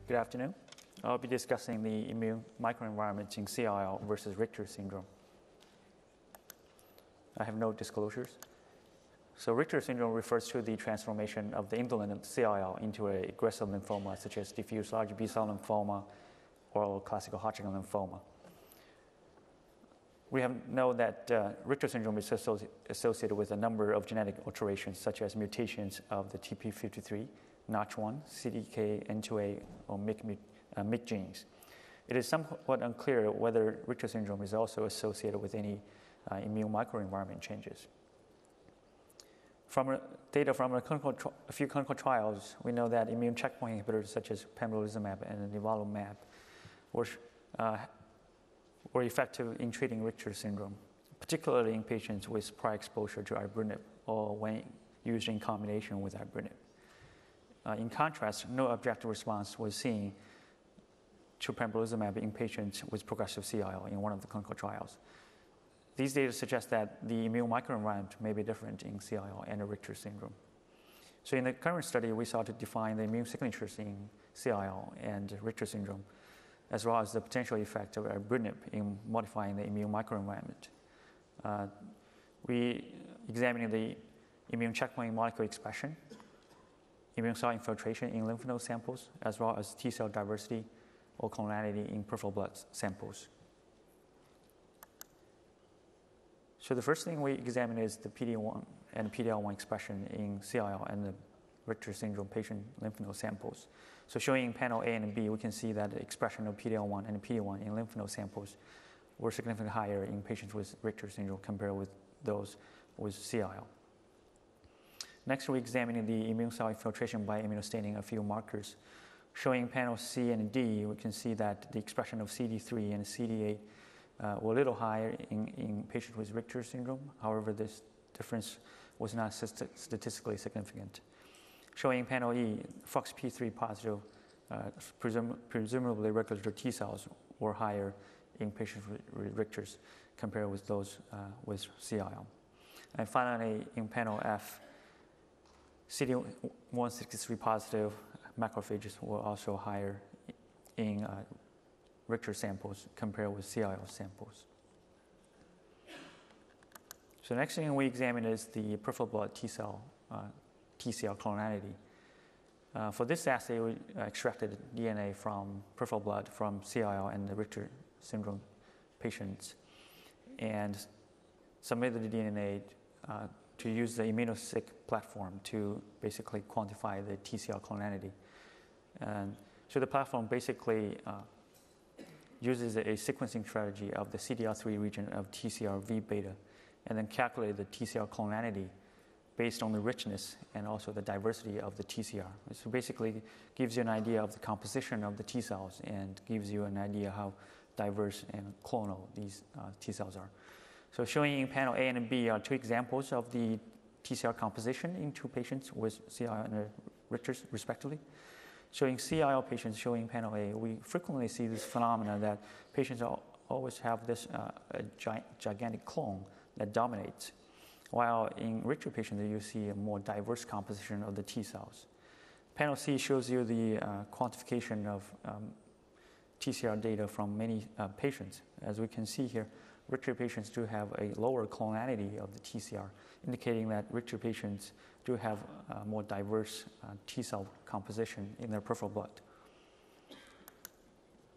Good afternoon. I'll be discussing the immune microenvironment in CLL versus Richter syndrome. I have no disclosures. So Richter syndrome refers to the transformation of the indolent CLL into an aggressive lymphoma, such as diffuse large B-cell lymphoma or classical Hodgkin lymphoma. We know that Richter syndrome is associated with a number of genetic alterations, such as mutations of the TP53, Notch1, CDKN2A, or MYC genes. It is somewhat unclear whether Richter syndrome is also associated with any immune microenvironment changes. From data from a few clinical trials, we know that immune checkpoint inhibitors such as pembrolizumab and nivolumab were effective in treating Richter syndrome, particularly in patients with prior exposure to ibrutinib or when used in combination with ibrutinib. In contrast, no objective response was seen to pembrolizumab in patients with progressive CLL in one of the clinical trials. These data suggest that the immune microenvironment may be different in CLL and Richter syndrome. So in the current study, we sought to define the immune signatures in CLL and Richter syndrome, as well as the potential effect of ibrutinib in modifying the immune microenvironment. We examined the immune checkpoint molecule expression, immune cell infiltration in lymph node samples, as well as T cell diversity or clonality in peripheral blood samples. So the first thing we examine is the PD-1 and PD-L1 expression in CLL and the Richter syndrome patient lymph node samples. So showing in panel A and B, we can see that the expression of PD-L1 and PD-1 in lymph node samples were significantly higher in patients with Richter syndrome compared with those with CLL. Next, we examine the immune cell infiltration by immunostaining a few markers. Showing panel C and D, we can see that the expression of CD3 and CD8 were a little higher in patients with Richter syndrome. However, this difference was not statistically significant. Showing panel E, FOXP3 positive, presumably regulatory T cells were higher in patients with Richter's compared with those with CLL. And finally, in panel F, CD163 positive macrophages were also higher in Richter samples compared with CLL samples. So the next thing we examine is the peripheral blood T cell clonality. For this assay, we extracted DNA from peripheral blood from CLL and the Richter syndrome patients and submitted the DNA to use the Immunoseq platform to basically quantify the TCR clonality. And so the platform basically uses a sequencing strategy of the CDR3 region of TCR V beta and then calculate the TCR clonality based on the richness and also the diversity of the TCR. So basically gives you an idea of the composition of the T cells and gives you an idea how diverse and clonal these T cells are. So showing in panel A and B are two examples of the TCR composition in two patients with CLL and Richter's respectively. Showing CLL patients, showing panel A, we frequently see this phenomena that patients always have this gigantic clone that dominates, while in Richter patients you see a more diverse composition of the T cells. Panel C shows you the quantification of TCR data from many patients. As we can see here, Richter patients do have a lower clonality of the TCR, indicating that Richter patients do have a more diverse T cell composition in their peripheral blood.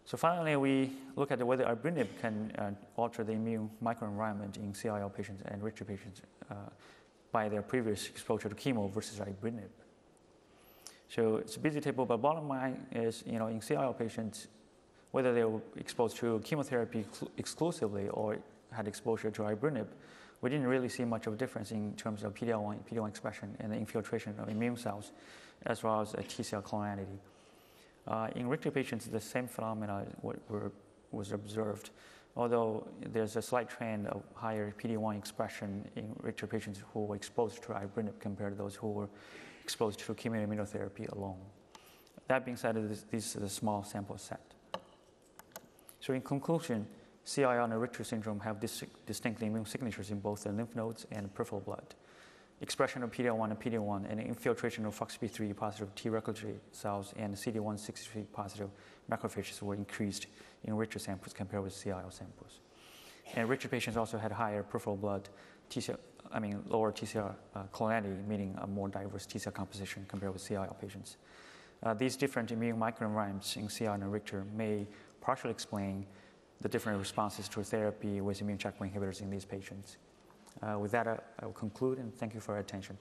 So finally, we look at whether ibrutinib can alter the immune microenvironment in CLL patients and Richter patients by their previous exposure to chemo versus ibrutinib. So it's a busy table, but bottom line is, in CLL patients, whether they were exposed to chemotherapy exclusively or had exposure to ibrutinib, we didn't really see much of a difference in terms of PD-L1 expression and the infiltration of immune cells, as well as T cell clonality. In Richter patients, the same phenomena was observed, although there's a slight trend of higher PD-1 expression in Richter patients who were exposed to ibrutinib compared to those who were exposed to chemoimmunotherapy alone. That being said, this is a small sample set. So in conclusion, CLL and Richter syndrome have distinct immune signatures in both the lymph nodes and peripheral blood. expression of PD-L1 and PD-1 and infiltration of FOXP3 positive T regulatory cells and CD163 positive macrophages were increased in Richter samples compared with CIL samples. And Richter patients also had higher peripheral blood lower TCR clonality, meaning a more diverse T-cell composition compared with CIL patients. These different immune microenvironments in CIL and Richter may partially explain the different responses to therapy with immune checkpoint inhibitors in these patients. With that, I will conclude, and thank you for your attention.